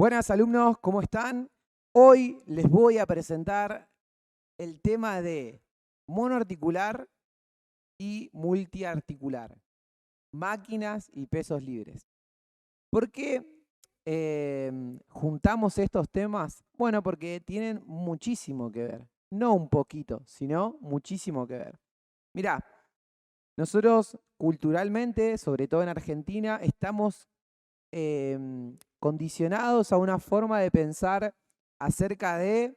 Buenas alumnos, ¿cómo están? Hoy les voy a presentar el tema de monoarticular y multiarticular, máquinas y pesos libres. ¿Por qué juntamos estos temas? Bueno, porque tienen muchísimo que ver, no un poquito, sino muchísimo que ver. Mirá, nosotros culturalmente, sobre todo en Argentina, estamos condicionados a una forma de pensar acerca de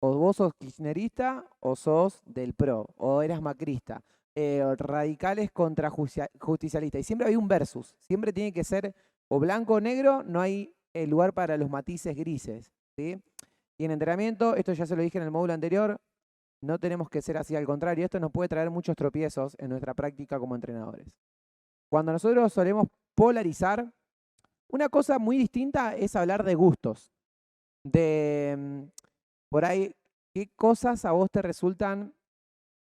o vos sos kirchnerista o sos del PRO, o eras macrista, radicales contra justicialistas. Y siempre hay un versus, siempre tiene que ser o blanco o negro, no hay lugar para los matices grises, ¿sí? Y en entrenamiento, esto ya se lo dije en el módulo anterior, no tenemos que ser así, al contrario, esto nos puede traer muchos tropiezos en nuestra práctica como entrenadores. Cuando nosotros solemos polarizar, una cosa muy distinta es hablar de gustos, de por ahí qué cosas a vos te resultan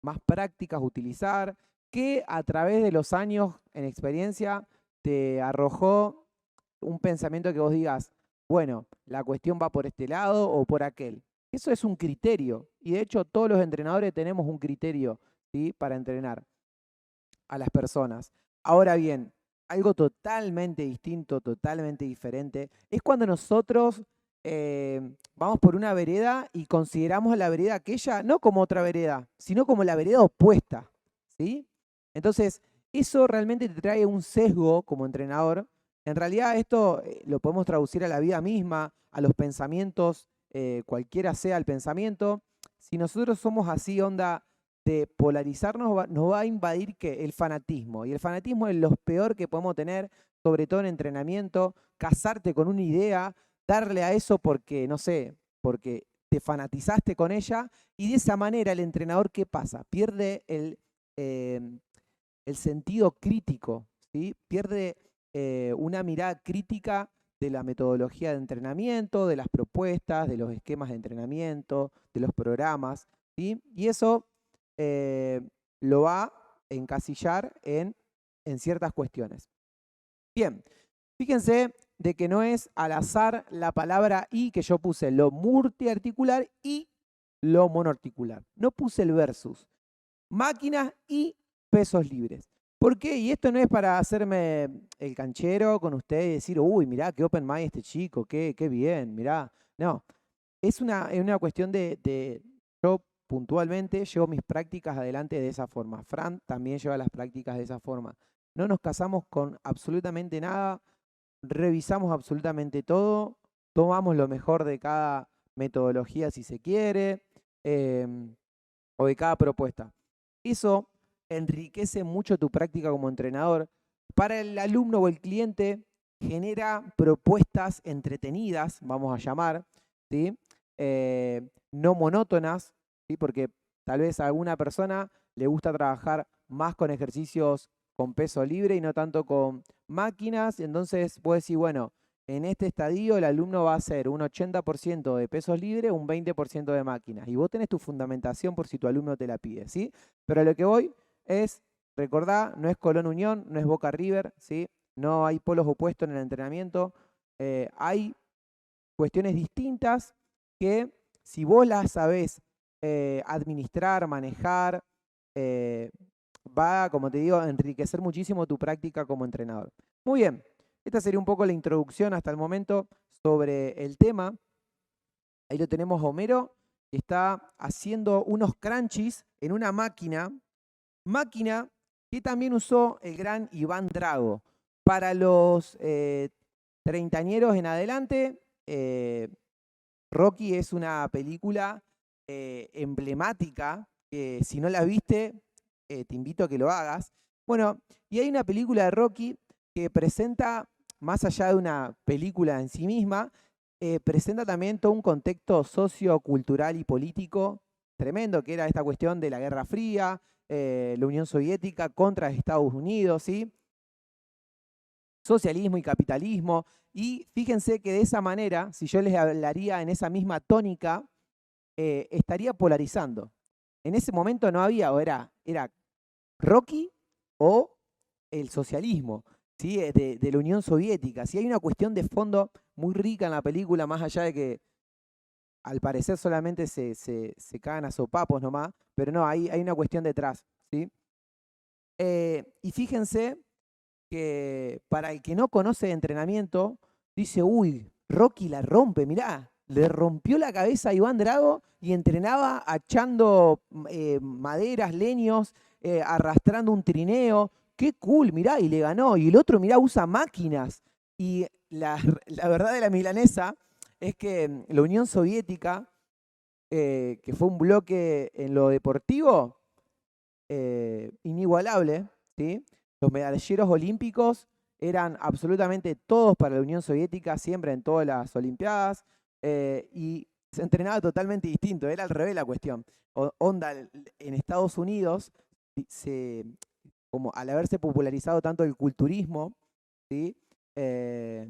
más prácticas utilizar, qué a través de los años en experiencia te arrojó un pensamiento que vos digas, bueno, la cuestión va por este lado o por aquel. Eso es un criterio y de hecho todos los entrenadores tenemos un criterio, ¿sí?, para entrenar a las personas. Ahora bien, algo totalmente distinto, totalmente diferente, es cuando nosotros vamos por una vereda y consideramos la vereda aquella no como otra vereda, sino como la vereda opuesta, ¿sí? Entonces, eso realmente te trae un sesgo como entrenador. En realidad esto lo podemos traducir a la vida misma, a los pensamientos, cualquiera sea el pensamiento. Si nosotros somos así, onda, de polarizarnos, nos va a invadir ¿qué? El fanatismo. Y el fanatismo es lo peor que podemos tener, sobre todo en entrenamiento, casarte con una idea, darle a eso porque, no sé, porque te fanatizaste con ella, y de esa manera el entrenador, ¿qué pasa? Pierde el sentido crítico, ¿sí? Pierde una mirada crítica de la metodología de entrenamiento, de las propuestas, de los esquemas de entrenamiento, de los programas, ¿sí? Y eso lo va a encasillar en ciertas cuestiones. Bien, fíjense de que no es al azar la palabra y que yo puse lo multiarticular y lo monoarticular. No puse el versus. Máquinas y pesos libres. ¿Por qué? Y esto no es para hacerme el canchero con ustedes y decir, uy, mirá, qué open mind este chico, qué bien, mirá. No, es una cuestión de yo puntualmente llevo mis prácticas adelante de esa forma. Fran también lleva las prácticas de esa forma. No nos casamos con absolutamente nada, revisamos absolutamente todo, tomamos lo mejor de cada metodología si se quiere, o de cada propuesta. Eso enriquece mucho tu práctica como entrenador. Para el alumno o el cliente genera propuestas entretenidas, vamos a llamar, ¿sí? No monótonas, ¿sí? Porque tal vez a alguna persona le gusta trabajar más con ejercicios con peso libre y no tanto con máquinas. Entonces puedes decir, bueno, en este estadio el alumno va a hacer un 80% de pesos libres, un 20% de máquinas. Y vos tenés tu fundamentación por si tu alumno te la pide, ¿sí? Pero a lo que voy es, recordá, no es Colón Unión, no es Boca River, ¿sí? No hay polos opuestos en el entrenamiento. Hay cuestiones distintas que si vos las sabés administrar, manejar, va, como te digo, a enriquecer muchísimo tu práctica como entrenador. Muy bien, esta sería un poco la introducción hasta el momento sobre el tema. Ahí lo tenemos a Homero, que está haciendo unos crunchies en una máquina que también usó el gran Iván Drago. Para los treintañeros en adelante, Rocky es una película emblemática, que si no la viste, te invito a que lo hagas. Bueno, y hay una película de Rocky que presenta, más allá de una película en sí misma, presenta también todo un contexto sociocultural y político tremendo, que era esta cuestión de la Guerra Fría, la Unión Soviética contra Estados Unidos, ¿sí? Socialismo y capitalismo. Y fíjense que de esa manera, si yo les hablaría en esa misma tónica, estaría polarizando. En ese momento no había, o era Rocky o el socialismo. ¿sí? De la Unión Soviética. ¿Sí? Hay una cuestión de fondo muy rica en la película, más allá de que al parecer solamente se cagan a sopapos nomás, pero no, hay una cuestión detrás, ¿sí? Y fíjense que para el que no conoce de entrenamiento, dice, uy, Rocky la rompe, mirá, le rompió la cabeza a Iván Drago y entrenaba achando maderas, leños, arrastrando un trineo, qué cool, mirá, y le ganó. Y el otro, mirá, usa máquinas. Y la verdad de la milanesa es que la Unión Soviética, que fue un bloque en lo deportivo, inigualable, ¿sí? Los medalleros olímpicos eran absolutamente todos para la Unión Soviética, siempre en todas las Olimpiadas, y se entrenaba totalmente distinto, era al revés la cuestión. Onda, en Estados Unidos, se, como al haberse popularizado tanto el culturismo, ¿sí? Eh,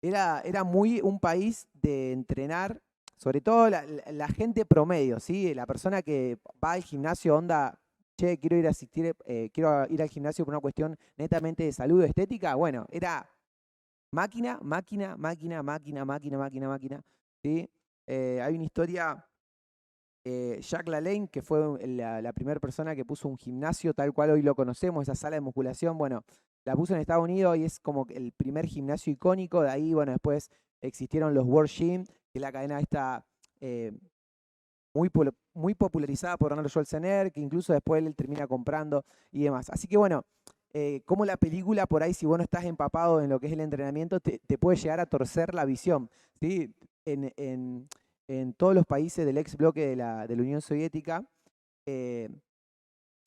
era muy un país de entrenar, sobre todo la gente promedio, ¿sí? La persona que va al gimnasio, onda, che, quiero ir a asistir, quiero ir al gimnasio por una cuestión netamente de salud o estética. Bueno, era máquina, máquina, máquina, máquina, máquina, máquina, máquina, ¿sí? Hay una historia, Jack LaLanne, que fue la primera persona que puso un gimnasio tal cual hoy lo conocemos, esa sala de musculación, bueno, la puso en Estados Unidos y es como el primer gimnasio icónico. De ahí, bueno, después existieron los World Gym, que es la cadena esta eh, muy popularizada por Arnold Schwarzenegger, que incluso después él termina comprando y demás. Así que bueno, como la película por ahí, si vos no estás empapado en lo que es el entrenamiento, te puede llegar a torcer la visión, ¿sí? En todos los países del ex bloque de la Unión Soviética, eh,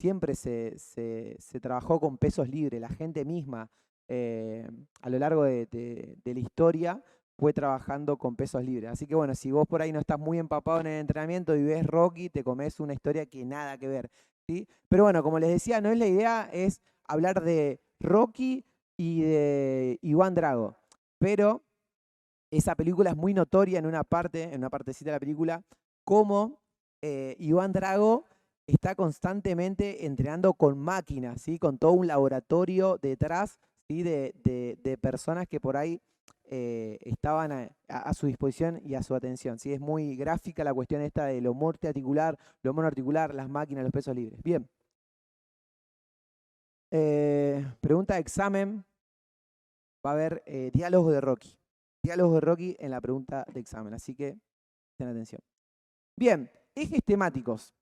siempre se trabajó con pesos libres. La gente misma, a lo largo de la historia, fue trabajando con pesos libres. Así que bueno, si vos por ahí no estás muy empapado en el entrenamiento y ves Rocky, te comes una historia que nada que ver, ¿sí? Pero bueno, como les decía, no es la idea, es hablar de Rocky y de Iván Drago. Pero esa película es muy notoria en una partecita de la película, cómo Iván Drago está constantemente entrenando con máquinas, ¿sí? Con todo un laboratorio detrás, ¿sí? De personas que por ahí estaban a su disposición y a su atención, ¿sí? Es muy gráfica la cuestión esta de lo multiarticular, lo monoarticular, las máquinas, los pesos libres. Bien. Pregunta de examen. Va a haber diálogos de Rocky. Diálogos de Rocky en la pregunta de examen, así que ten atención. Bien, ejes temáticos.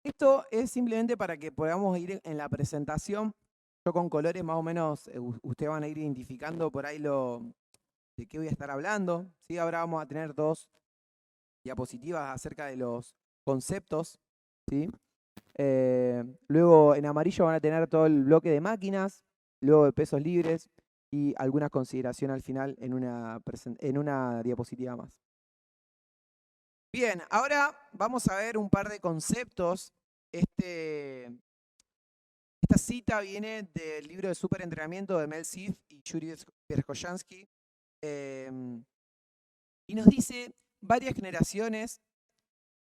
Esto es simplemente para que podamos ir en la presentación. Yo con colores más o menos, ustedes van a ir identificando por ahí de qué voy a estar hablando. ¿Sí? Ahora vamos a tener dos diapositivas acerca de los conceptos. ¿Sí? Luego en amarillo van a tener todo el bloque de máquinas, luego de pesos libres y algunas consideraciones al final en una diapositiva más. Bien, ahora vamos a ver un par de conceptos. Esta cita viene del libro de Superentrenamiento de Mel Siff y Yuri Verkhoyansky. Y nos dice, varias generaciones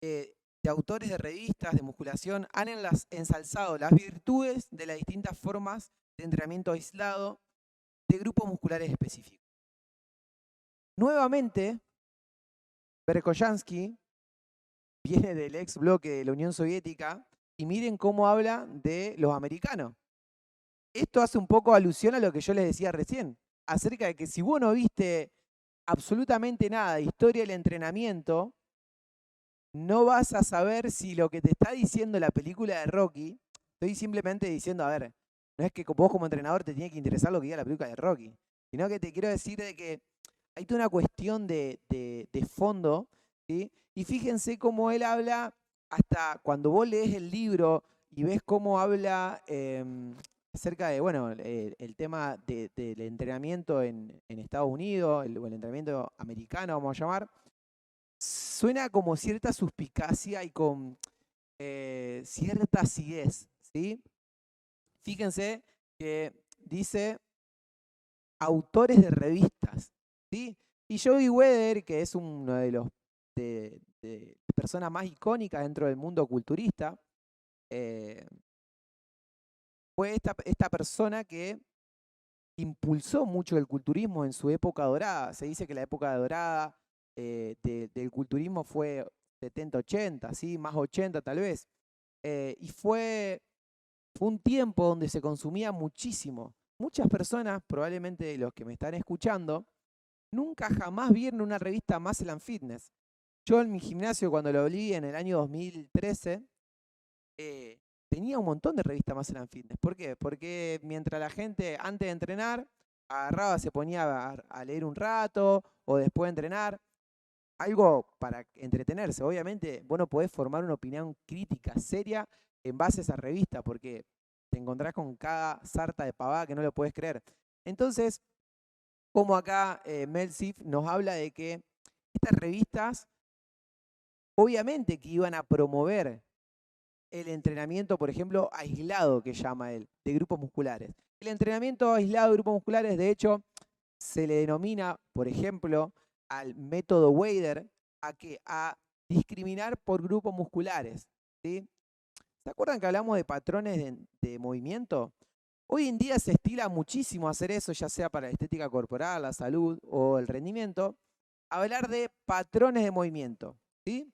de autores de revistas de musculación han ensalzado las virtudes de las distintas formas de entrenamiento aislado de grupos musculares específicos. Nuevamente, Verkhoyansky viene del ex bloque de la Unión Soviética y miren cómo habla de los americanos. Esto hace un poco alusión a lo que yo les decía recién, acerca de que si vos no viste absolutamente nada de historia del entrenamiento, no vas a saber si lo que te está diciendo la película de Rocky, estoy simplemente diciendo, a ver, no es que vos como entrenador te tiene que interesar lo que diga la película de Rocky, sino que te quiero decir de que hay toda una cuestión de fondo, ¿sí? Y fíjense cómo él habla, hasta cuando vos lees el libro y ves cómo habla acerca de, bueno, el tema del entrenamiento en Estados Unidos, o el entrenamiento americano, vamos a llamar, suena como cierta suspicacia y con cierta acidez, ¿sí? Fíjense que dice autores de revistas, ¿sí? Y Joey Weather, que es uno de los de personas más icónicas dentro del mundo culturista, fue esta persona que impulsó mucho el culturismo en su época dorada. Se dice que la época dorada del culturismo fue 70-80, ¿sí? Más 80 tal vez. Y fue un tiempo donde se consumía muchísimo. Muchas personas, probablemente los que me están escuchando, nunca jamás vieron una revista Muscle and Fitness. Yo en mi gimnasio, cuando lo vi en el año 2013, tenía un montón de revistas Muscle and Fitness. ¿Por qué? Porque mientras la gente antes de entrenar agarraba, se ponía a leer un rato o después de entrenar, algo para entretenerse. Obviamente vos no podés formar una opinión crítica, seria, en base a esa revista, porque te encontrás con cada sarta de pavada que no lo podés creer. Entonces, como acá Mel Sif nos habla de que estas revistas, obviamente que iban a promover el entrenamiento, por ejemplo, aislado, que llama él, de grupos musculares. El entrenamiento aislado de grupos musculares, de hecho, se le denomina, por ejemplo, al método Wader a discriminar por grupos musculares, ¿sí? ¿Se acuerdan que hablamos de patrones de movimiento? Hoy en día se estila muchísimo hacer eso, ya sea para la estética corporal, la salud o el rendimiento, hablar de patrones de movimiento, ¿sí?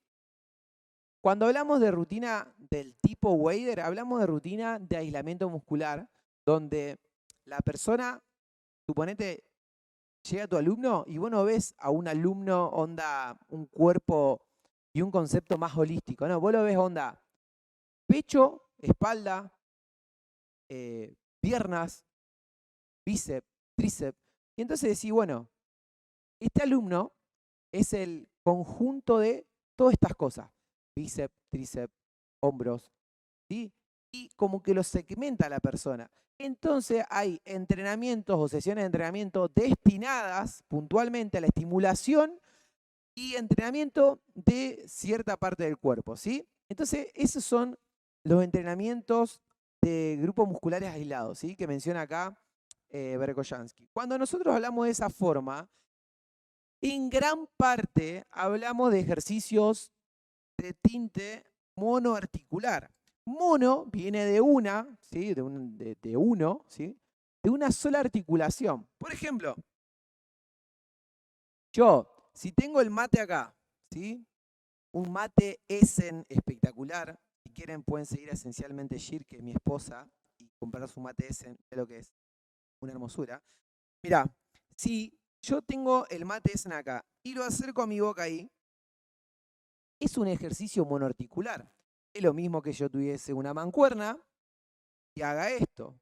Cuando hablamos de rutina del tipo Wader, hablamos de rutina de aislamiento muscular, donde la persona, suponete, llega tu alumno y vos no ves a un alumno onda, un cuerpo y un concepto más holístico, no, vos lo ves onda, pecho, espalda, piernas, bíceps, tríceps, y entonces decís, bueno, este alumno es el conjunto de todas estas cosas, bíceps, tríceps, hombros, ¿sí? Y como que lo segmenta la persona. Entonces hay entrenamientos o sesiones de entrenamiento destinadas puntualmente a la estimulación y entrenamiento de cierta parte del cuerpo, ¿sí? Entonces esos son los entrenamientos de grupos musculares aislados, ¿sí? Que menciona acá Berkoyansky. Cuando nosotros hablamos de esa forma, en gran parte hablamos de ejercicios de tinte monoarticular. Mono viene de una, ¿sí? de uno, ¿sí? De una sola articulación. Por ejemplo, yo, si tengo el mate acá, ¿sí? Un mate Essen espectacular. Si quieren pueden seguir a Esencialmente Shir, que es mi esposa, y comprar su mate Essen, es lo que es una hermosura. Mirá, si yo tengo el mate Essen acá y lo acerco a mi boca ahí, es un ejercicio monoarticular. Es lo mismo que yo tuviese una mancuerna y haga esto.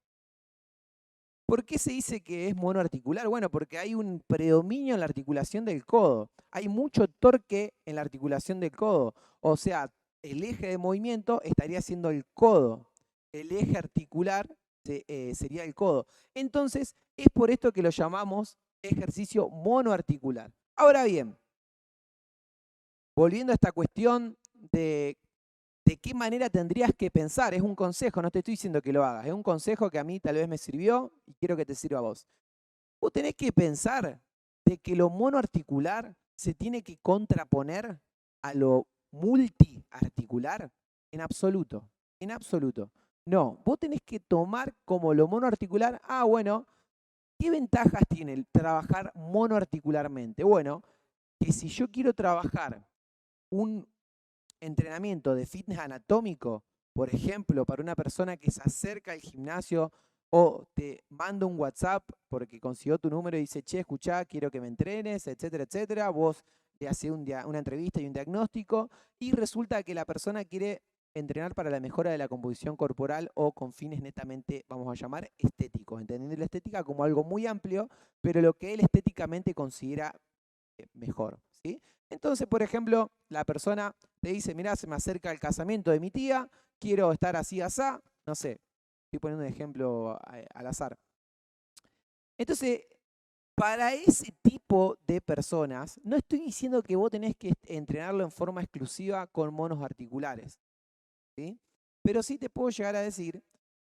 ¿Por qué se dice que es monoarticular? Bueno, porque hay un predominio en la articulación del codo. Hay mucho torque en la articulación del codo. O sea, el eje de movimiento estaría siendo el codo. El eje articular sería el codo. Entonces, es por esto que lo llamamos ejercicio monoarticular. Ahora bien, volviendo a esta cuestión de qué manera tendrías que pensar, es un consejo, no te estoy diciendo que lo hagas, es un consejo que a mí tal vez me sirvió y quiero que te sirva a vos. Vos tenés que pensar de que lo monoarticular se tiene que contraponer a lo multiarticular en absoluto, en absoluto. No, vos tenés que tomar como lo monoarticular, bueno, ¿qué ventajas tiene el trabajar monoarticularmente? Bueno, que si yo quiero trabajar un entrenamiento de fitness anatómico, por ejemplo, para una persona que se acerca al gimnasio o te manda un WhatsApp porque consiguió tu número y dice, che, escuchá, quiero que me entrenes, etcétera, etcétera, vos le haces una entrevista y un diagnóstico y resulta que la persona quiere entrenar para la mejora de la composición corporal o con fines netamente, vamos a llamar, estéticos, entendiendo la estética como algo muy amplio, pero lo que él estéticamente considera mejor, ¿sí? Entonces, por ejemplo, la persona te dice, mirá, se me acerca el casamiento de mi tía, quiero estar así, asá, no sé, estoy poniendo un ejemplo al azar. Entonces, para ese tipo de personas, no estoy diciendo que vos tenés que entrenarlo en forma exclusiva con monos articulares, ¿sí? Pero sí te puedo llegar a decir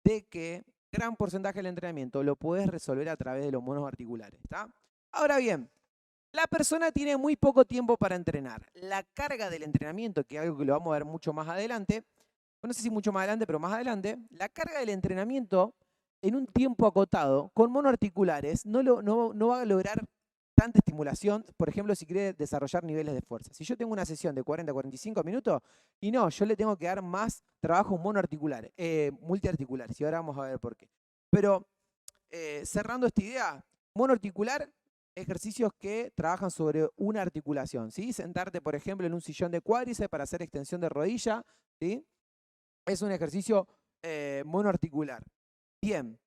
de que gran porcentaje del entrenamiento lo podés resolver a través de los monos articulares, ¿está? Ahora bien, la persona tiene muy poco tiempo para entrenar. La carga del entrenamiento, que es algo que lo vamos a ver mucho más adelante, no sé si mucho más adelante, pero más adelante, la carga del entrenamiento en un tiempo acotado con monoarticulares no va a lograr tanta estimulación, por ejemplo, si quiere desarrollar niveles de fuerza. Si yo tengo una sesión de 40 a 45 minutos, y no, yo le tengo que dar más trabajo monoarticular, multiarticulares, y ahora vamos a ver por qué. Pero cerrando esta idea, monoarticular, ejercicios que trabajan sobre una articulación, ¿sí? Sentarte, por ejemplo, en un sillón de cuádriceps para hacer extensión de rodilla, ¿sí? Es un ejercicio monoarticular. Bien.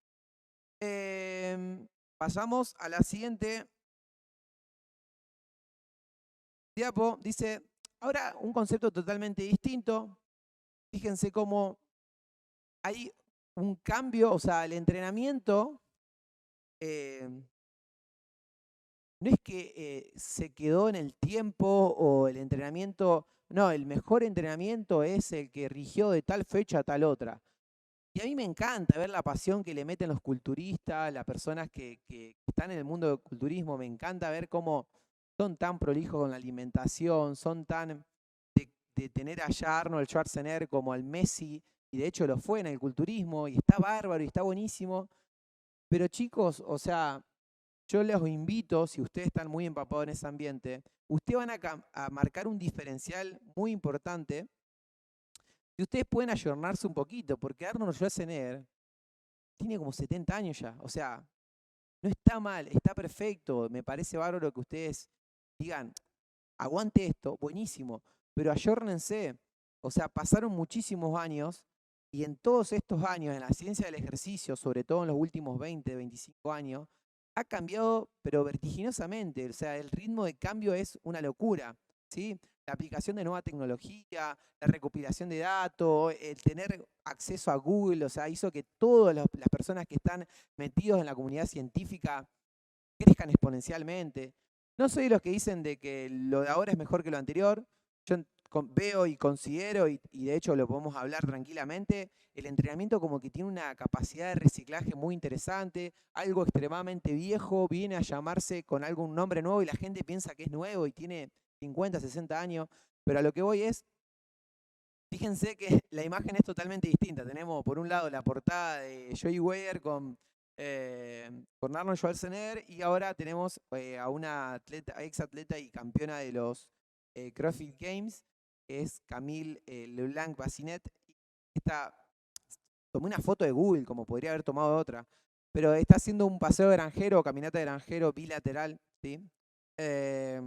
Pasamos a la siguiente diapo. Dice, ahora un concepto totalmente distinto. Fíjense cómo hay un cambio, o sea, el entrenamiento no es que se quedó en el tiempo o el entrenamiento, no, el mejor entrenamiento es el que rigió de tal fecha a tal otra. Y a mí me encanta ver la pasión que le meten los culturistas, las personas que están en el mundo del culturismo. Me encanta ver cómo son tan prolijos con la alimentación, son tan de tener allá a Arnold Schwarzenegger como al Messi, y de hecho lo fue en el culturismo, y está bárbaro y está buenísimo. Pero chicos, o sea, yo les invito, si ustedes están muy empapados en ese ambiente, ustedes van a marcar un diferencial muy importante. Y ustedes pueden ayornarse un poquito, porque Arnold Schwarzenegger tiene como 70 años ya. O sea, no está mal, está perfecto. Me parece bárbaro que ustedes digan, aguante esto, buenísimo, pero ayórnense. O sea, pasaron muchísimos años y en todos estos años, en la ciencia del ejercicio, sobre todo en los últimos 20, 25 años, ha cambiado, pero vertiginosamente. O sea, el ritmo de cambio es una locura, ¿sí? La aplicación de nueva tecnología, la recopilación de datos, el tener acceso a Google, o sea, hizo que todas las personas que están metidos en la comunidad científica crezcan exponencialmente. No soy de los que dicen de que lo de ahora es mejor que lo anterior. Yo veo y considero, y de hecho lo podemos hablar tranquilamente, el entrenamiento como que tiene una capacidad de reciclaje muy interesante. Algo extremadamente viejo viene a llamarse con algún nombre nuevo y la gente piensa que es nuevo y tiene 50, 60 años. Pero a lo que voy es, fíjense que la imagen es totalmente distinta. Tenemos por un lado la portada de Joey Weir con Arnold Schwarzenegger, y ahora tenemos a una ex atleta y campeona de los CrossFit Games, que es Camille Leblanc-Bassinet. Tomé una foto de Google, como podría haber tomado otra, pero está haciendo un paseo de granjero, caminata de granjero bilateral, ¿sí? Eh,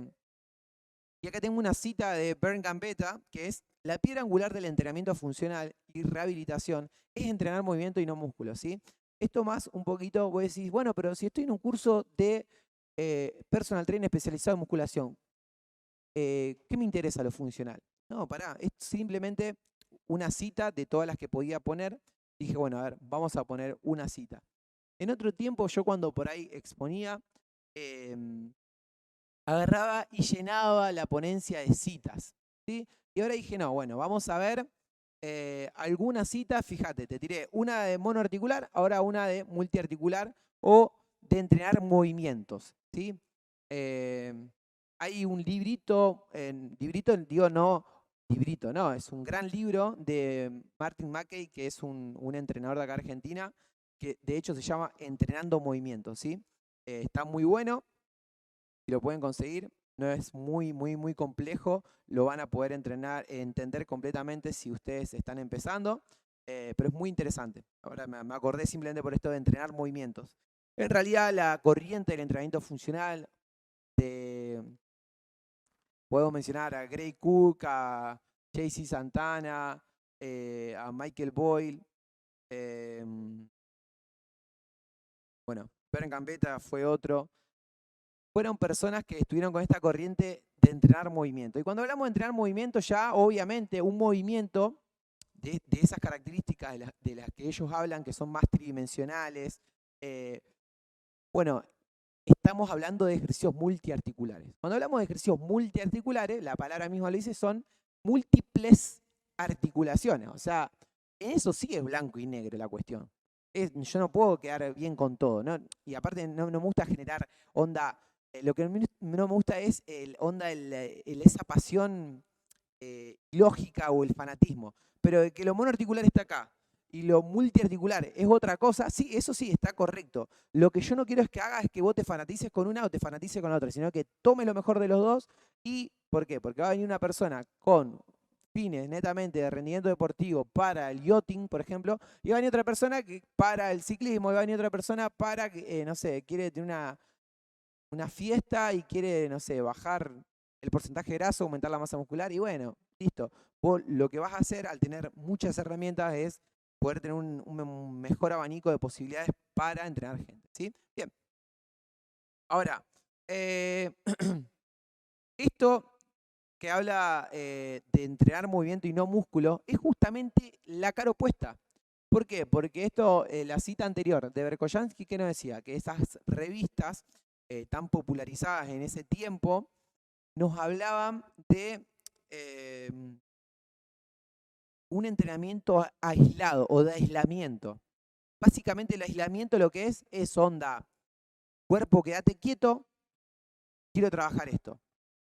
y acá tengo una cita de Bern Gambetta, que es: la piedra angular del entrenamiento funcional y rehabilitación es entrenar movimiento y no músculo, ¿sí? Esto más un poquito, vos decís, bueno, pero si estoy en un curso de personal training especializado en musculación, ¿qué me interesa lo funcional? No, pará, es simplemente una cita de todas las que podía poner. Dije, bueno, a ver, vamos a poner una cita. En otro tiempo, yo cuando por ahí exponía, agarraba y llenaba la ponencia de citas, ¿sí? Y ahora dije, no, bueno, vamos a ver alguna cita. Fíjate, te tiré una de monoarticular, ahora una de multiarticular o de entrenar movimientos, ¿sí? Hay un librito, digo no, librito, no, es un gran libro de Martin Mackey, que es un entrenador de acá Argentina, que de hecho se llama Entrenando Movimientos, ¿sí? Está muy bueno. Si lo pueden conseguir, no es muy complejo, lo van a poder entender completamente si ustedes están empezando, pero es muy interesante. Ahora me acordé simplemente por esto de entrenar movimientos. En realidad, la corriente del entrenamiento funcional, puedo mencionar a Gray Cook, a JC Santana, a Michael Boyle, bueno, Bern Gambetta fue otro. Fueron personas que estuvieron con esta corriente de entrenar movimiento. Y cuando hablamos de entrenar movimiento, ya obviamente un movimiento de esas características de las que ellos hablan, que son más tridimensionales, bueno, estamos hablando de ejercicios multiarticulares. Cuando hablamos de ejercicios multiarticulares, la palabra misma lo dice, son múltiples articulaciones. O sea, en eso sí es blanco y negro la cuestión. Yo no puedo quedar bien con todo, ¿no? Y aparte no me gusta generar onda. Lo que no me gusta es esa pasión lógica o el fanatismo. Pero de que lo monoarticular está acá y lo multiarticular es otra cosa, sí, eso sí, está correcto. Lo que yo no quiero es que hagas es que vos te fanatices con una o te fanatices con la otra, sino que tome lo mejor de los dos. ¿Y por qué? Porque va a venir una persona con fines netamente de rendimiento deportivo para el yachting, por ejemplo, y va a venir otra persona que para el ciclismo, y va a venir otra persona para, no sé, quiere tener una fiesta y quiere, no sé, bajar el porcentaje graso, aumentar la masa muscular, y bueno, listo. Vos lo que vas a hacer al tener muchas herramientas es poder tener un mejor abanico de posibilidades para entrenar gente, ¿sí? Bien. Ahora, esto que habla de entrenar movimiento y no músculo es justamente la cara opuesta. ¿Por qué? Porque esto, la cita anterior de Berkoyansky, ¿qué nos decía? Que esas revistas tan popularizadas en ese tiempo nos hablaban de un entrenamiento aislado o de aislamiento. Básicamente el aislamiento lo que es onda, cuerpo quédate quieto, quiero trabajar esto.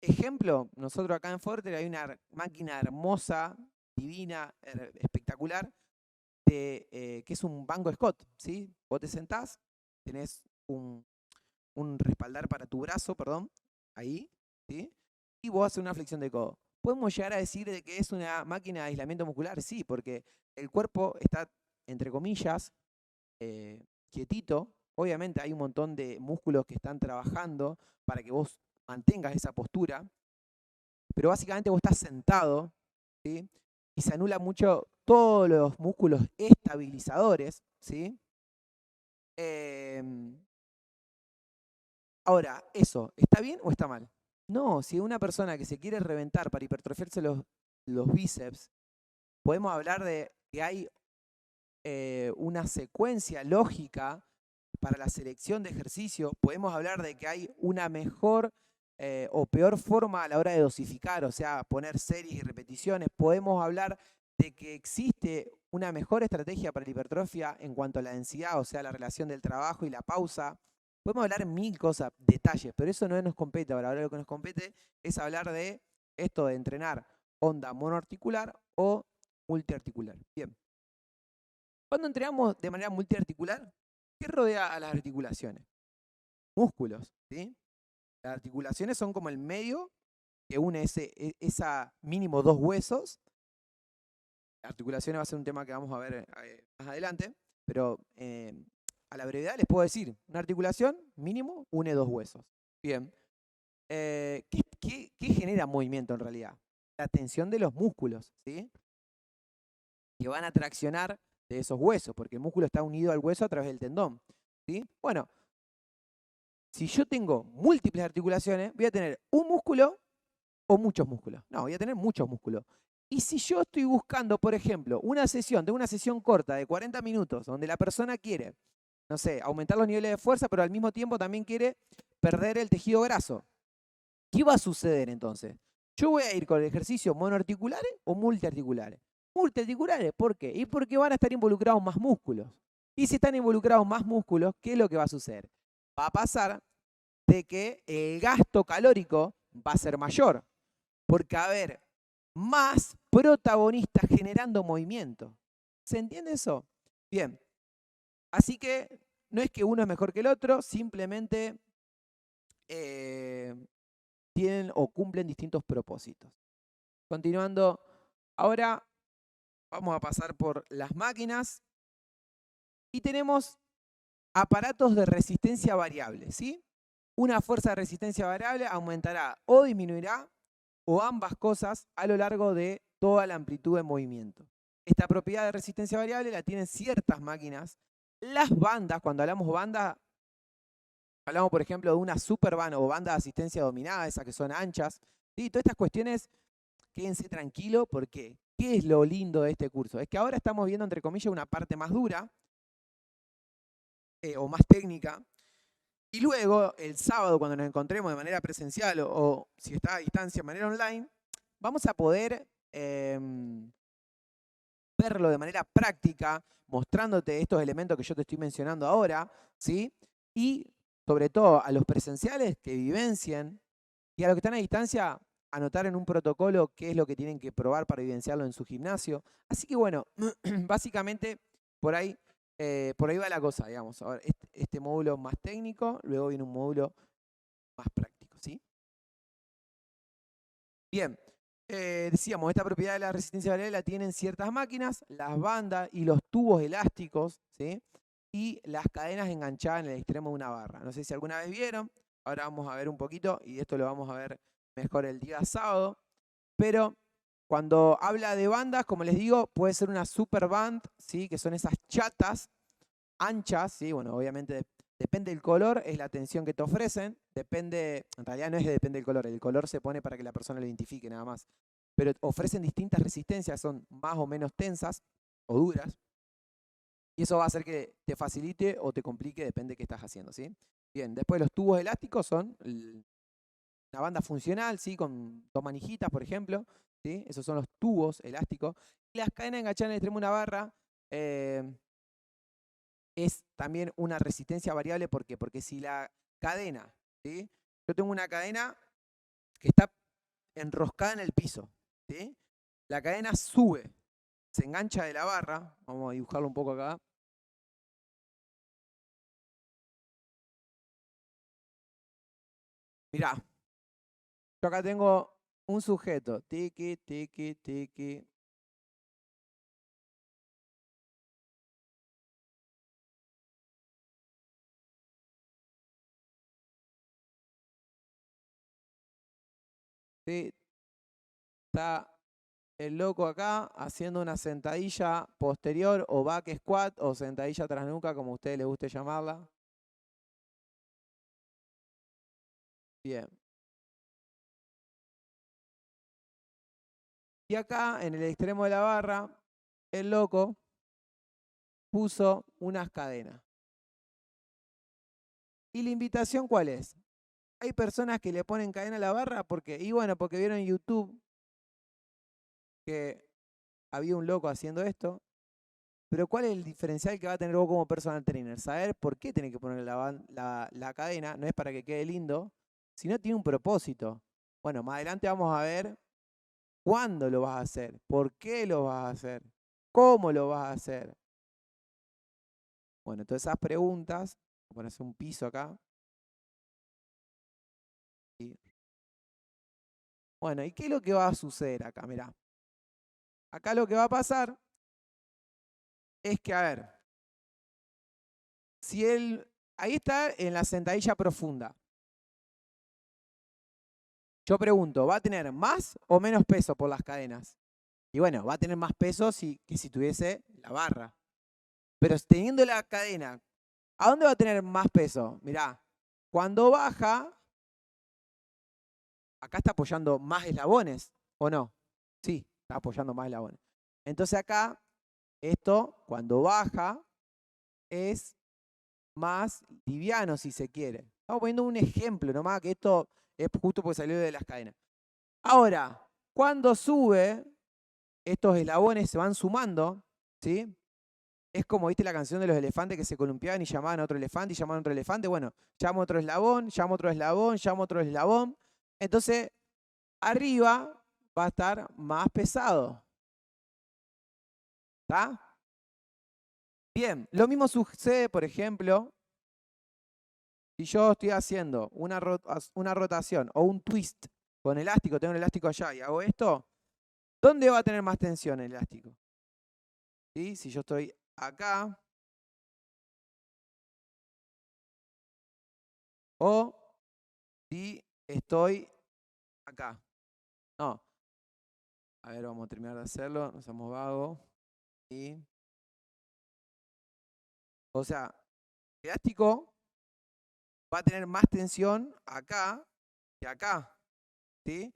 Ejemplo, nosotros acá en Forte hay una máquina hermosa, divina, espectacular, que es un banco Scott, ¿sí? Vos te sentás, tenés un respaldar para tu brazo, perdón, ahí, ¿sí? Y vos haces una flexión de codo. ¿Podemos llegar a decir de que es una máquina de aislamiento muscular? Sí, porque el cuerpo está, entre comillas, quietito. Obviamente hay un montón de músculos que están trabajando para que vos mantengas esa postura, pero básicamente vos estás sentado, ¿sí? Y se anula mucho todos los músculos estabilizadores, ¿sí? Ahora, ¿eso está bien o está mal? No, si una persona que se quiere reventar para hipertrofiarse los bíceps, podemos hablar de que hay una secuencia lógica para la selección de ejercicios, podemos hablar de que hay una mejor o peor forma a la hora de dosificar, o sea, poner series y repeticiones, podemos hablar de que existe una mejor estrategia para la hipertrofia en cuanto a la densidad, o sea, la relación del trabajo y la pausa. Podemos hablar mil cosas, detalles, pero eso no nos compete ahora. Ahora lo que nos compete es hablar de esto de entrenar onda monoarticular o multiarticular. Bien. Cuando entrenamos de manera multiarticular, ¿qué rodea a las articulaciones? Músculos, ¿sí? Las articulaciones son como el medio que une esa mínimo dos huesos. Articulaciones va a ser un tema que vamos a ver más adelante, pero a la brevedad les puedo decir, una articulación mínimo une dos huesos. Bien. ¿Qué genera movimiento en realidad? La tensión de los músculos, ¿sí? Que van a traccionar de esos huesos, porque el músculo está unido al hueso a través del tendón, ¿sí? Bueno, si yo tengo múltiples articulaciones, voy a tener un músculo o muchos músculos. No, voy a tener muchos músculos. Y si yo estoy buscando, por ejemplo, una sesión corta de 40 minutos, donde la persona quiere, no sé, aumentar los niveles de fuerza, pero al mismo tiempo también quiere perder el tejido graso, ¿qué va a suceder entonces? Yo voy a ir con ejercicios monoarticulares o multiarticulares. Multiarticulares, ¿por qué? Y porque van a estar involucrados más músculos. Y si están involucrados más músculos, ¿qué es lo que va a suceder? Va a pasar de que el gasto calórico va a ser mayor, porque va a haber más protagonistas generando movimiento. ¿Se entiende eso? Bien. Así que no es que uno es mejor que el otro, simplemente tienen o cumplen distintos propósitos. Continuando, ahora vamos a pasar por las máquinas y tenemos aparatos de resistencia variable, ¿sí? Una fuerza de resistencia variable aumentará o disminuirá o ambas cosas a lo largo de toda la amplitud de movimiento. Esta propiedad de resistencia variable la tienen ciertas máquinas. Las bandas, cuando hablamos banda, hablamos por ejemplo de una super banda o banda de asistencia dominada, esas que son anchas. ¿Sí? Todas estas cuestiones, quédense tranquilos porque ¿qué es lo lindo de este curso? Es que ahora estamos viendo, entre comillas, una parte más dura o más técnica. Y luego, el sábado, cuando nos encontremos de manera presencial o si está a distancia de manera online, vamos a poder verlo de manera práctica, mostrándote estos elementos que yo te estoy mencionando ahora, ¿sí? Y sobre todo a los presenciales que vivencien y a los que están a distancia, anotar en un protocolo qué es lo que tienen que probar para evidenciarlo en su gimnasio. Así que bueno, básicamente por ahí va la cosa, digamos. Ahora, este módulo más técnico, luego viene un módulo más práctico, ¿sí? Bien, decíamos, esta propiedad de la resistencia variable la tienen ciertas máquinas, las bandas y los tubos elásticos, ¿sí? Y las cadenas enganchadas en el extremo de una barra. No sé si alguna vez vieron, ahora vamos a ver un poquito, y esto lo vamos a ver mejor el día sábado, pero cuando habla de bandas, como les digo, puede ser una super band, ¿sí? Que son esas chatas anchas, ¿sí? Bueno, obviamente depende del color, es la tensión que te ofrecen, depende, en realidad no es que depende del color, el color se pone para que la persona lo identifique nada más, pero ofrecen distintas resistencias, son más o menos tensas o duras, y eso va a hacer que te facilite o te complique, depende de qué estás haciendo, ¿sí? Bien, después los tubos elásticos son una banda funcional, ¿sí? Con dos manijitas, por ejemplo, ¿sí? Esos son los tubos elásticos. Y las cadenas enganchadas en el extremo de una barra es también una resistencia variable. ¿Por qué? Porque si la cadena, ¿sí? Yo tengo una cadena que está enroscada en el piso, ¿sí? La cadena sube, se engancha de la barra, vamos a dibujarlo un poco acá. Mirá, yo acá tengo un sujeto, tiki, tiki, tiki. ¿Sí? Está el loco acá haciendo una sentadilla posterior o back squat o sentadilla tras nuca, como a ustedes les guste llamarla. Bien. Y acá, en el extremo de la barra, el loco puso unas cadenas. ¿Y la invitación cuál es? Hay personas que le ponen cadena a la barra porque, y bueno, porque vieron en YouTube que había un loco haciendo esto. Pero ¿cuál es el diferencial que va a tener vos como personal trainer? Saber por qué tenés que poner la cadena, no es para que quede lindo, sino tiene un propósito. Bueno, más adelante vamos a ver cuándo lo vas a hacer, por qué lo vas a hacer, cómo lo vas a hacer. Bueno, todas esas preguntas, voy a ponerse un piso acá. ¿Sí? Bueno, ¿y qué es lo que va a suceder acá? Mirá. Acá lo que va a pasar es que, a ver, si él, ahí está en la sentadilla profunda. Yo pregunto, ¿va a tener más o menos peso por las cadenas? Y bueno, va a tener más peso que si tuviese la barra. Pero teniendo la cadena, ¿a dónde va a tener más peso? Mirá, cuando baja, acá está apoyando más eslabones, ¿o no? Sí, está apoyando más eslabones. Entonces acá, esto, cuando baja, es más liviano, si se quiere. Estamos poniendo un ejemplo nomás, que esto es justo porque salió de las cadenas. Ahora, cuando sube, estos eslabones se van sumando, ¿sí? Es como, ¿viste la canción de los elefantes que se columpiaban y llamaban a otro elefante y llamaban a otro elefante? Bueno, llamo a otro eslabón, llamo a otro eslabón, llamo a otro eslabón. Entonces, arriba va a estar más pesado. ¿Está? Bien, lo mismo sucede, por ejemplo, si yo estoy haciendo una rotación o un twist con elástico, tengo un elástico allá y hago esto, ¿dónde va a tener más tensión el elástico? ¿Sí? Si yo estoy acá o si estoy acá. No. A ver, vamos a terminar de hacerlo, no somos vagos. Y, o sea, el elástico va a tener más tensión acá que acá. ¿Sí?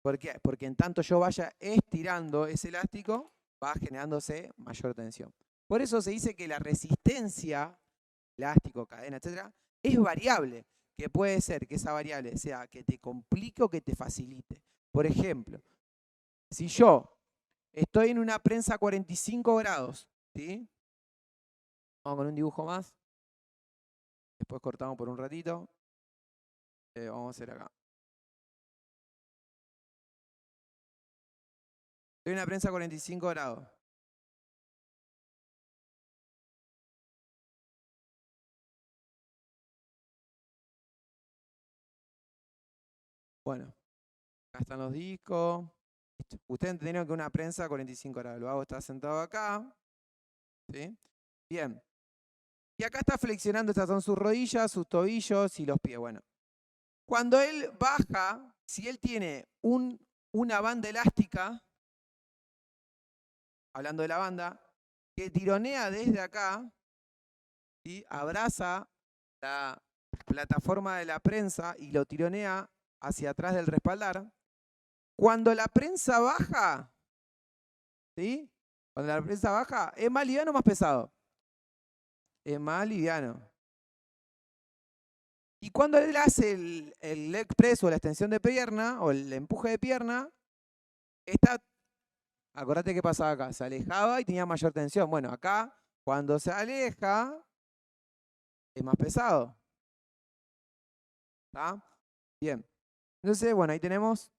¿Por qué? Porque en tanto yo vaya estirando ese elástico, va generándose mayor tensión. Por eso se dice que la resistencia, elástico, cadena, etcétera, es variable. Que puede ser que esa variable sea que te complique o que te facilite. Por ejemplo, si yo estoy en una prensa a 45 grados, ¿sí? Vamos con un dibujo más. Después cortamos por un ratito. Vamos a hacer acá. Doy una prensa a 45 grados. Bueno, acá están los discos. Listo. Ustedes entendieron que una prensa a 45 grados. Lo hago, está sentado acá. ¿Sí? Bien. Y acá está flexionando, estas son sus rodillas, sus tobillos y los pies. Bueno, cuando él baja, si él tiene una banda elástica, hablando de la banda, que tironea desde acá, ¿sí? Abraza la plataforma de la prensa y lo tironea hacia atrás del respaldar. Cuando la prensa baja, ¿sí? Cuando la prensa baja, ¿es más liviano o más pesado? Es más liviano. Y cuando él hace el leg press o la extensión de pierna o el empuje de pierna, acordate qué pasaba acá, se alejaba y tenía mayor tensión. Bueno, acá, cuando se aleja, es más pesado. ¿Está? Bien. Entonces, bueno, ahí tenemos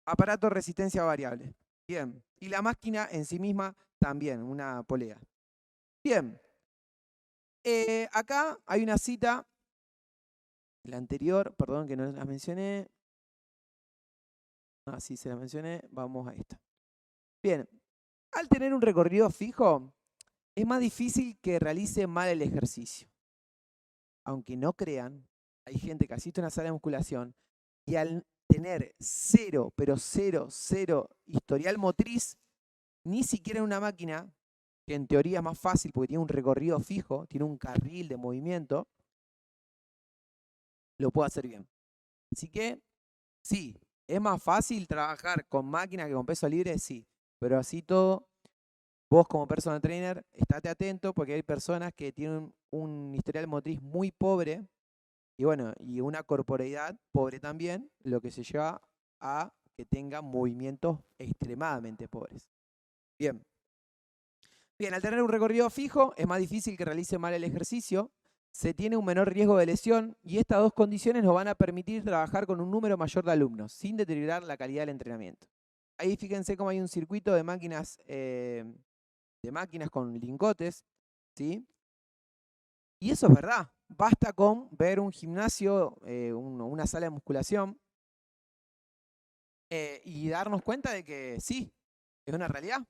aparato resistencia variable. Bien. Y la máquina en sí misma también, una polea. Bien. Acá hay una cita, la anterior, perdón que no la mencioné. Ah, sí, se la mencioné. Vamos a esta. Bien. Al tener un recorrido fijo, es más difícil que realice mal el ejercicio. Aunque no crean, hay gente que asiste a una sala de musculación y al tener cero, pero cero historial motriz, ni siquiera en una máquina, que en teoría es más fácil porque tiene un recorrido fijo, tiene un carril de movimiento, lo puede hacer bien. Así que, sí, es más fácil trabajar con máquinas que con peso libre, sí, pero así todo, vos como personal trainer, estate atento porque hay personas que tienen un historial motriz muy pobre y bueno, y una corporeidad pobre también, lo que se lleva a que tenga movimientos extremadamente pobres. Bien. Bien, al tener un recorrido fijo, es más difícil que realice mal el ejercicio, se tiene un menor riesgo de lesión y estas dos condiciones nos van a permitir trabajar con un número mayor de alumnos, sin deteriorar la calidad del entrenamiento. Ahí fíjense cómo hay un circuito de máquinas con lingotes, ¿sí? Y eso es verdad. Basta con ver un gimnasio, una sala de musculación, y darnos cuenta de que sí, es una realidad.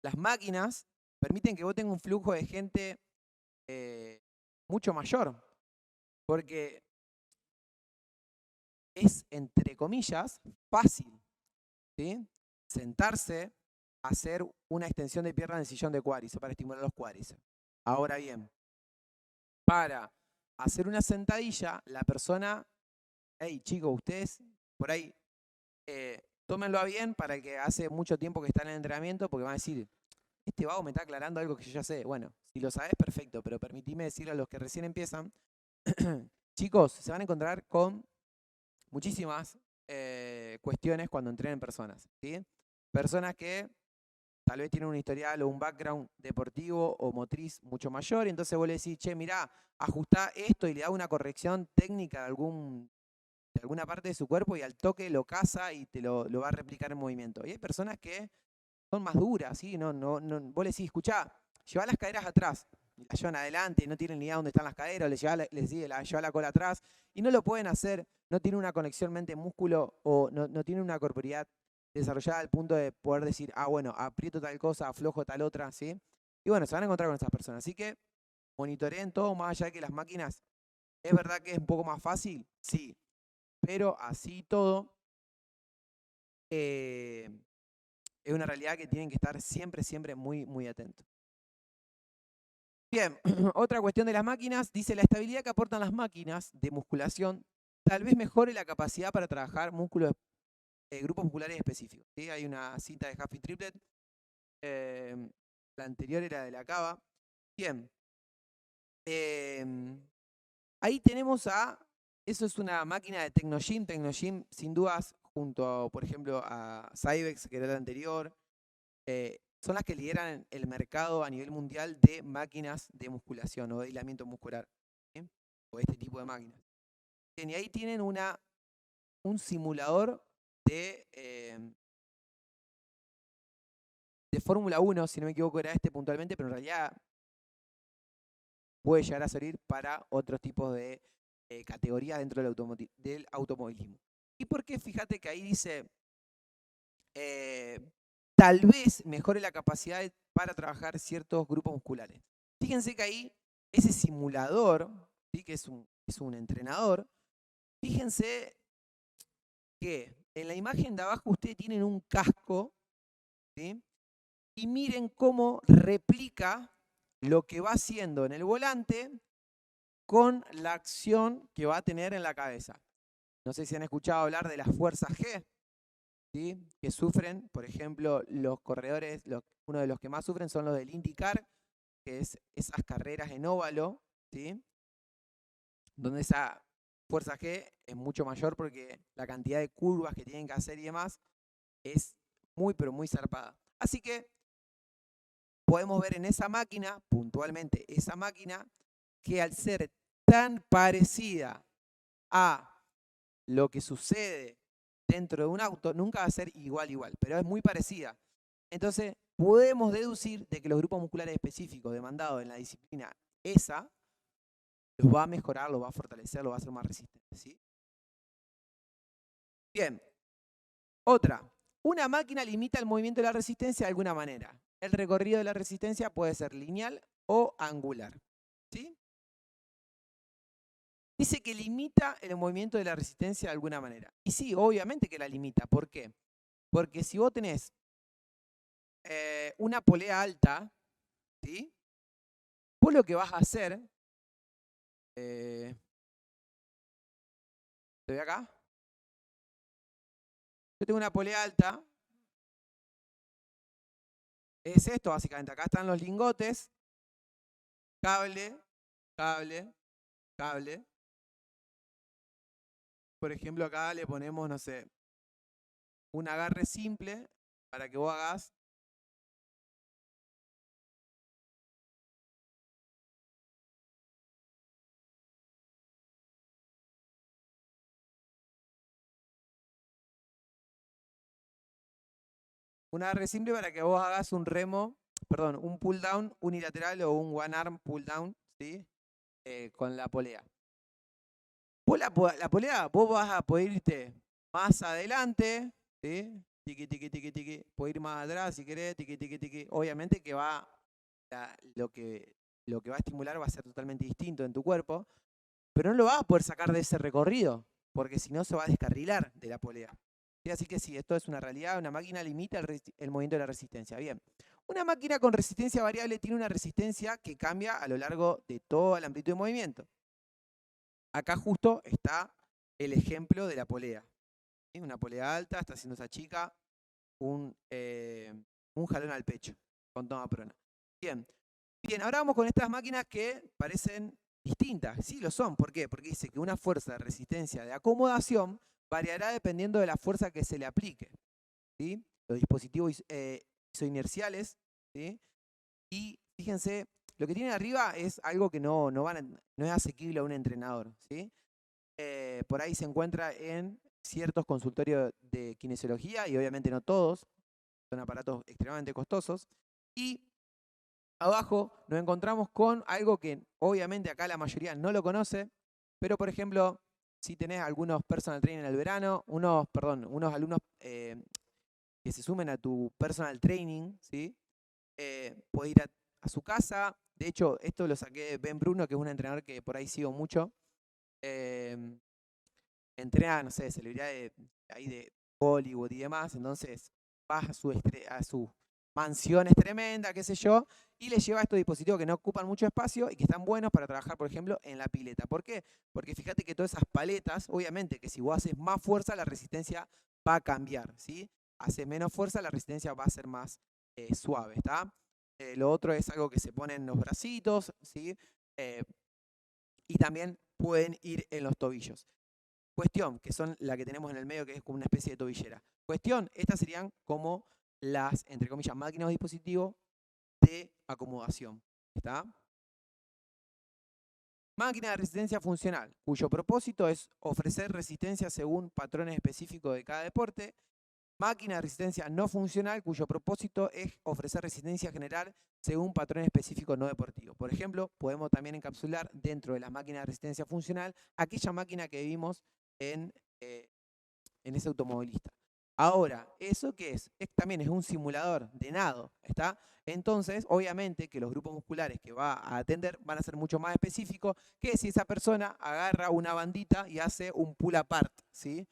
Las máquinas permiten que vos tengas un flujo de gente mucho mayor, porque es, entre comillas, fácil, ¿sí? Sentarse a hacer una extensión de pierna en el sillón de cuádriceps para estimular los cuádriceps. Ahora bien, para hacer una sentadilla, la persona, hey chicos, ustedes por ahí tómenlo a bien para el que hace mucho tiempo que está en el entrenamiento, porque van a decir, este vago me está aclarando algo que yo ya sé. Bueno, si lo sabes, perfecto, pero permitime decirle a los que recién empiezan, chicos, se van a encontrar con muchísimas cuestiones cuando entrenen personas, ¿sí? Personas que tal vez tienen un historial o un background deportivo o motriz mucho mayor, y entonces vos le decís, che, mirá, ajustá esto y le da una corrección técnica de alguna parte de su cuerpo y al toque lo caza y te lo va a replicar en movimiento. Y hay personas que son más duras, ¿sí? Vos le decís, escuchá, llevá las caderas atrás, y las llevan adelante, y no tienen ni idea dónde están las caderas, les decís, llevá la cola atrás, y no lo pueden hacer, no tienen una conexión mente-músculo o no tienen una corporidad desarrollada al punto de poder decir, ah, bueno, aprieto tal cosa, aflojo tal otra, ¿sí? Y bueno, se van a encontrar con estas personas. Así que monitoreen todo, más allá de que las máquinas, ¿es verdad que es un poco más fácil? Sí, pero así todo, es una realidad que tienen que estar siempre muy, muy atentos. Bien, otra cuestión de las máquinas, dice la estabilidad que aportan las máquinas de musculación tal vez mejore la capacidad para trabajar músculos, grupos musculares específicos. ¿Sí? Hay una cita de Huffy Triplet, la anterior era de la Cava. Bien, ahí tenemos eso es una máquina de Technogym, sin dudas, junto, por ejemplo, a Cybex, que era la anterior, son las que lideran el mercado a nivel mundial de máquinas de musculación o de aislamiento muscular, ¿sí? O este tipo de máquinas. Bien, y ahí tienen un simulador de de Fórmula 1, si no me equivoco era este puntualmente, pero en realidad puede llegar a servir para otros tipos de categorías dentro del automovilismo. ¿Y por qué? Fíjate que ahí dice, tal vez mejore la capacidad para trabajar ciertos grupos musculares. Fíjense que ahí ese simulador, ¿sí? Que es un entrenador, fíjense que en la imagen de abajo ustedes tienen un casco, ¿sí? Y miren cómo replica lo que va haciendo en el volante con la acción que va a tener en la cabeza. No sé si han escuchado hablar de las fuerzas G, ¿sí? Que sufren, por ejemplo, los corredores, uno de los que más sufren son los del IndyCar, que es esas carreras en óvalo, ¿sí? Donde esa fuerza G es mucho mayor porque la cantidad de curvas que tienen que hacer y demás es muy, pero muy zarpada. Así que podemos ver en esa máquina, puntualmente esa máquina, que al ser tan parecida a lo que sucede dentro de un auto, nunca va a ser igual, pero es muy parecida. Entonces, podemos deducir de que los grupos musculares específicos demandados en la disciplina esa, los va a mejorar, los va a fortalecer, los va a hacer más resistentes, ¿sí? Bien, otra. Una máquina limita el movimiento de la resistencia de alguna manera. El recorrido de la resistencia puede ser lineal o angular, ¿sí? Dice que limita el movimiento de la resistencia de alguna manera. Y sí, obviamente que la limita. ¿Por qué? Porque si vos tenés una polea alta, ¿sí? Vos lo que vas a hacer, ¿estoy acá? Yo tengo una polea alta, es esto básicamente. Acá están los lingotes, cable, cable, cable. Por ejemplo, acá le ponemos, no sé, un agarre simple para que vos hagas un agarre simple para que vos hagas un remo, perdón, un pull down unilateral o un one arm pull down, ¿sí? Con la polea. Vos la polea, vos vas a poder irte más adelante, ¿sí? Tiqui, tiqui, tiqui, tiqui. Puedes ir más atrás si querés, tiqui, tiqui, tiqui. Obviamente que lo que va a estimular va a ser totalmente distinto en tu cuerpo, pero no lo vas a poder sacar de ese recorrido, porque si no se va a descarrilar de la polea. ¿Sí? Así que sí, esto es una realidad, una máquina limita el movimiento de la resistencia. Bien, una máquina con resistencia variable tiene una resistencia que cambia a lo largo de toda la amplitud de movimiento. Acá justo está el ejemplo de la polea. ¿Sí? Una polea alta, está haciendo esa chica un jalón al pecho con toma prona. Bien, ahora vamos con estas máquinas que parecen distintas. Sí, lo son. ¿Por qué? Porque dice que una fuerza de resistencia de acomodación variará dependiendo de la fuerza que se le aplique, ¿sí? Los dispositivos isoinerciales, ¿sí? Y fíjense, lo que tiene arriba es algo que no es asequible a un entrenador, ¿sí? Por ahí se encuentra en ciertos consultorios de kinesiología y obviamente no todos, son aparatos extremadamente costosos. Y abajo nos encontramos con algo que obviamente acá la mayoría no lo conoce, pero por ejemplo, si tenés algunos personal training en el verano, unos alumnos que se sumen a tu personal training, ¿sí? Podés ir a su casa. De hecho, esto lo saqué de Ben Bruno, que es un entrenador que por ahí sigo mucho. Entrena, no sé, celebridades ahí de Hollywood y demás, entonces vas a su mansión es tremenda, qué sé yo, y le lleva estos dispositivos que no ocupan mucho espacio y que están buenos para trabajar, por ejemplo, en la pileta. ¿Por qué? Porque fíjate que todas esas paletas, obviamente que si vos haces más fuerza, la resistencia va a cambiar, ¿sí? Haces menos fuerza, la resistencia va a ser más suave, ¿está? Lo otro es algo que se pone en los bracitos, ¿sí? Y también pueden ir en los tobillos. Cuestión, que son la que tenemos en el medio, que es como una especie de tobillera. Cuestión, estas serían como las, entre comillas, máquinas o dispositivos de acomodación. ¿Está? Máquina de resistencia funcional, cuyo propósito es ofrecer resistencia según patrones específicos de cada deporte. Máquina de resistencia no funcional cuyo propósito es ofrecer resistencia general según patrón específico no deportivo. Por ejemplo, podemos también encapsular dentro de las máquinas de resistencia funcional aquella máquina que vimos en ese automovilista. Ahora, ¿eso qué es? También es un simulador de nado, ¿está? Entonces, obviamente que los grupos musculares que va a atender van a ser mucho más específicos que si esa persona agarra una bandita y hace un pull apart, ¿sí?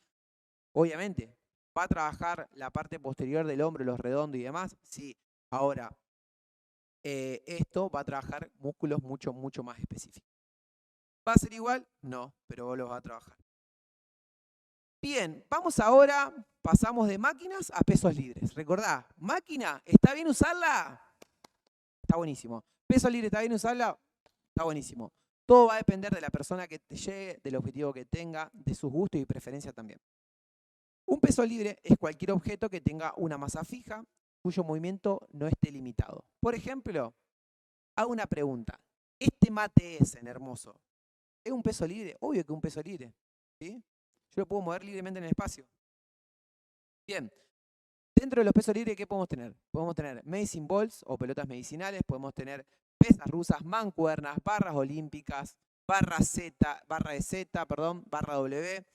Obviamente, ¿va a trabajar la parte posterior del hombro, los redondos y demás? Sí. Ahora, esto va a trabajar músculos mucho más específicos. ¿Va a ser igual? No, pero vos los vas a trabajar. Bien, vamos ahora, pasamos de máquinas a pesos libres. Recordá, máquina, ¿está bien usarla? Está buenísimo. Peso libre, ¿está bien usarla? Está buenísimo. Todo va a depender de la persona que te llegue, del objetivo que tenga, de sus gustos y preferencias también. Un peso libre es cualquier objeto que tenga una masa fija, cuyo movimiento no esté limitado. Por ejemplo, hago una pregunta. ¿Este mate en hermoso es un peso libre? Obvio que es un peso libre, ¿sí? Yo lo puedo mover libremente en el espacio. Bien, dentro de los pesos libres, ¿qué podemos tener? Podemos tener medicine balls o pelotas medicinales, podemos tener pesas rusas, mancuernas, barras olímpicas, barra de Z, barra W,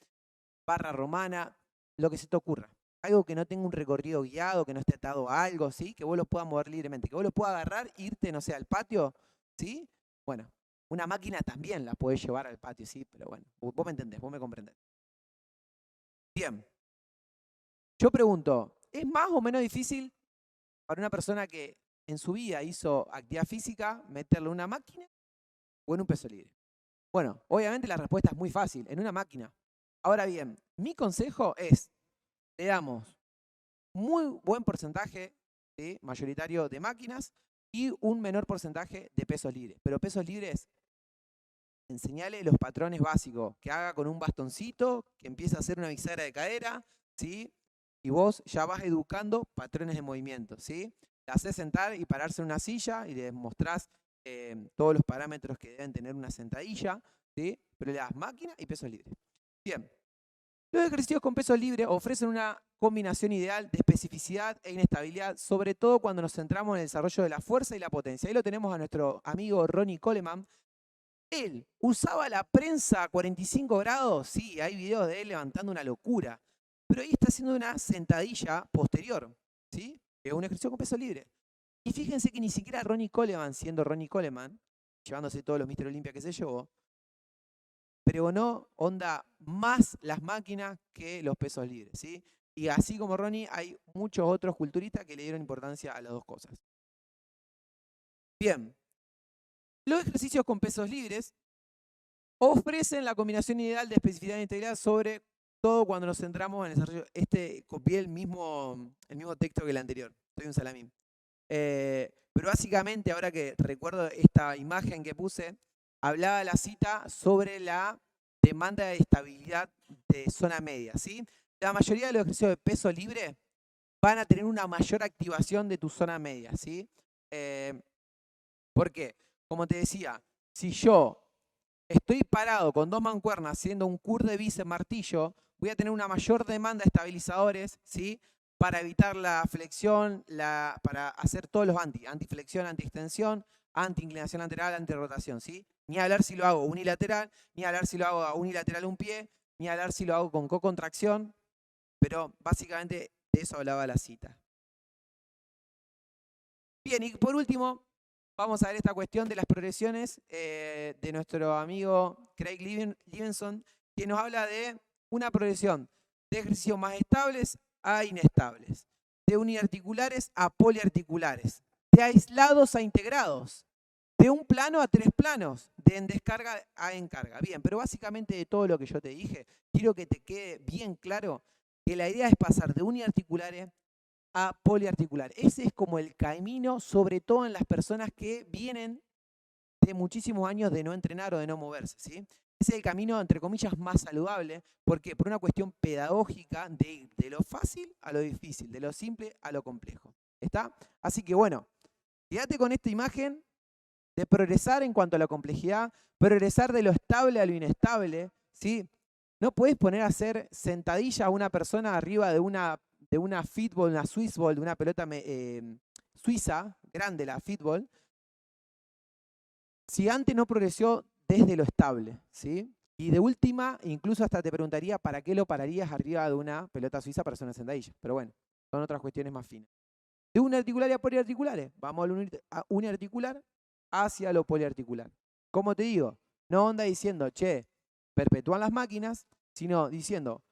barra romana, lo que se te ocurra. Algo que no tenga un recorrido guiado, que no esté atado a algo, ¿sí? Que vos lo puedas mover libremente, que vos lo puedas agarrar, irte, no sé, al patio, ¿sí? Bueno, una máquina también la podés llevar al patio, ¿sí? Pero bueno, vos me entendés, vos me comprendés. Bien. Yo pregunto, ¿es más o menos difícil para una persona que en su vida hizo actividad física meterle una máquina o en un peso libre? Bueno, obviamente la respuesta es muy fácil, en una máquina. Ahora bien, mi consejo es, le damos muy buen porcentaje mayoritario de máquinas y un menor porcentaje de pesos libres. Pero pesos libres, enseñale los patrones básicos, que haga con un bastoncito, que empiece a hacer una bisagra de cadera, ¿sí? Y vos ya vas educando patrones de movimiento, ¿sí? Le haces sentar y pararse en una silla y le mostrás todos los parámetros que deben tener una sentadilla, ¿sí? Pero le das máquina y pesos libres. Bien. Los ejercicios con peso libre ofrecen una combinación ideal de especificidad e inestabilidad, sobre todo cuando nos centramos en el desarrollo de la fuerza y la potencia. Ahí lo tenemos a nuestro amigo Ronnie Coleman. Él usaba la prensa a 45 grados, sí, hay videos de él levantando una locura, pero ahí está haciendo una sentadilla posterior, ¿sí? Es un ejercicio con peso libre. Y fíjense que ni siquiera Ronnie Coleman, siendo Ronnie Coleman, llevándose todos los Mr. Olympia que se llevó, pregonó onda más las máquinas que los pesos libres, ¿sí? Y así como Ronnie, hay muchos otros culturistas que le dieron importancia a las dos cosas. Bien, los ejercicios con pesos libres ofrecen la combinación ideal de especificidad e integridad, sobre todo cuando nos centramos en el desarrollo. Copié el mismo texto que el anterior, soy un salamín. Pero básicamente, ahora que recuerdo esta imagen que puse, hablaba la cita sobre la demanda de estabilidad de zona media, ¿sí? La mayoría de los ejercicios de peso libre van a tener una mayor activación de tu zona media, ¿sí? ¿Por qué? Como te decía, si yo estoy parado con dos mancuernas haciendo un curl de bíceps martillo, voy a tener una mayor demanda de estabilizadores, ¿sí? Para evitar la flexión, para hacer todos los antiflexión, anti-extensión, anti-inclinación lateral, anti-rotación, ¿sí? Ni hablar si lo hago unilateral, ni hablar si lo hago unilateral un pie, ni hablar si lo hago con co-contracción, pero básicamente de eso hablaba la cita. Bien, y por último, vamos a ver esta cuestión de las progresiones de nuestro amigo Craig Livingston, que nos habla de una progresión de ejercicios más estables a inestables, de uniarticulares a poliarticulares, de aislados a integrados, de un plano a 3 planos, de en descarga a encarga. Bien, pero básicamente de todo lo que yo te dije, quiero que te quede bien claro que la idea es pasar de uniarticulares a poliarticular. Ese es como el camino, sobre todo en las personas que vienen de muchísimos años de no entrenar o de no moverse, ¿sí? Ese es el camino, entre comillas, más saludable. ¿Por qué? Por una cuestión pedagógica de ir de lo fácil a lo difícil, de lo simple a lo complejo. ¿Está? Así que bueno, quédate con esta imagen de progresar en cuanto a la complejidad, progresar de lo estable a lo inestable, ¿sí? No puedes poner a hacer sentadilla a una persona arriba de una fitball, una Swiss ball, de una pelota suiza, grande la fitball, si antes no progresó desde lo estable, ¿sí? Y de última, incluso hasta te preguntaría, ¿para qué lo pararías arriba de una pelota suiza para hacer una sentadilla? Pero bueno, son otras cuestiones más finas. De uniarticulares a poliarticulares, vamos a uniarticular hacia lo poliarticular. Como te digo, no anda diciendo, che, perpetúan las máquinas, sino diciendo,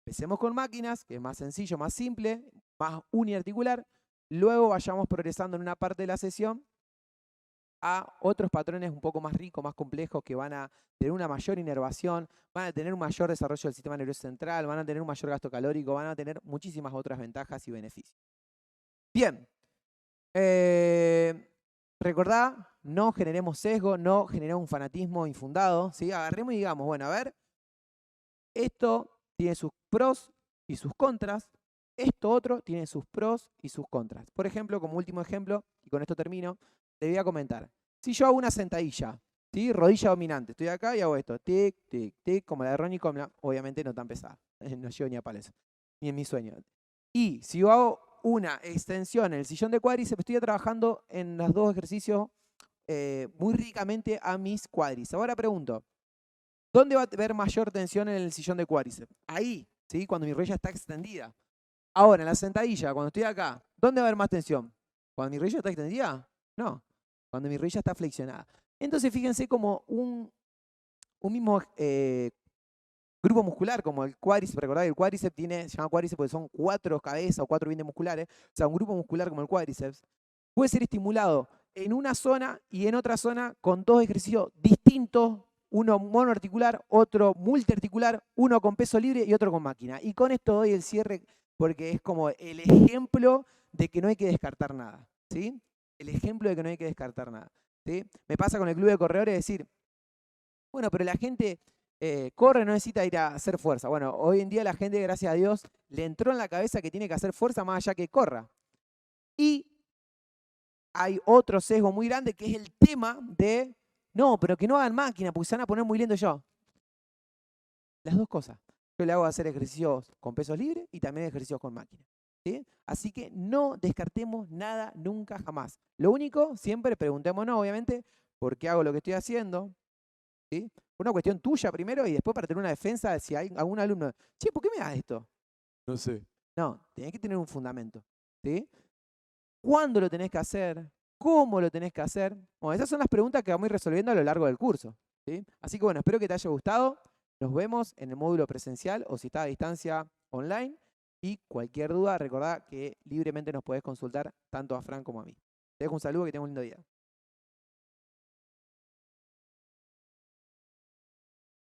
empecemos con máquinas, que es más sencillo, más simple, más uniarticular, luego vayamos progresando en una parte de la sesión a otros patrones un poco más ricos, más complejos, que van a tener una mayor inervación, van a tener un mayor desarrollo del sistema nervioso central, van a tener un mayor gasto calórico, van a tener muchísimas otras ventajas y beneficios. Bien, recordá, no generemos sesgo, no generemos un fanatismo infundado, ¿sí? Agarremos y digamos, bueno, a ver, esto tiene sus pros y sus contras, esto otro tiene sus pros y sus contras. Por ejemplo, como último ejemplo, y con esto termino, te voy a comentar. Si yo hago una sentadilla, ¿sí? Rodilla dominante, estoy acá y hago esto, tic, tic, tic, como la de Ronnie Coleman, obviamente no tan pesada, no llego ni a palos, ni en mi sueño. Y si yo hago una extensión en el sillón de cuádriceps, estoy trabajando en los dos ejercicios muy ricamente a mis cuádriceps. Ahora pregunto, ¿dónde va a haber mayor tensión en el sillón de cuádriceps? Ahí, ¿sí? Cuando mi rodilla está extendida. Ahora, en la sentadilla, cuando estoy acá, ¿dónde va a haber más tensión? ¿Cuando mi rodilla está extendida? No, cuando mi rodilla está flexionada. Entonces, fíjense como un mismo grupo muscular, como el cuádriceps. Recordad que el cuádriceps se llama cuádriceps porque son 4 cabezas o 4 vientres musculares. O sea, un grupo muscular como el cuádriceps puede ser estimulado en una zona y en otra zona con 2 ejercicios distintos, uno monoarticular, otro multiarticular, uno con peso libre y otro con máquina. Y con esto doy el cierre porque es como el ejemplo de que no hay que descartar nada, ¿sí? El ejemplo de que no hay que descartar nada, ¿sí? Me pasa con el club de corredores decir, bueno, pero la gente corre, no necesita ir a hacer fuerza. Bueno, hoy en día la gente, gracias a Dios, le entró en la cabeza que tiene que hacer fuerza más allá que corra. Y hay otro sesgo muy grande que es el tema de, no, pero que no hagan máquina porque se van a poner muy lentos yo. Las dos cosas. Yo le hago hacer ejercicios con pesos libres y también ejercicios con máquina, ¿sí? Así que no descartemos nada nunca jamás. Lo único, siempre preguntémonos, obviamente, ¿por qué hago lo que estoy haciendo? ¿Sí? Una cuestión tuya primero y después para tener una defensa si hay algún alumno, che, ¿por qué me das esto? No sé. No, tenés que tener un fundamento, ¿sí? ¿Cuándo lo tenés que hacer? ¿Cómo lo tenés que hacer? Bueno, esas son las preguntas que vamos a ir resolviendo a lo largo del curso, ¿sí? Así que bueno, espero que te haya gustado. Nos vemos en el módulo presencial o si está a distancia online. Y cualquier duda, recordá que libremente nos podés consultar tanto a Fran como a mí. Te dejo un saludo, que tengas un lindo día.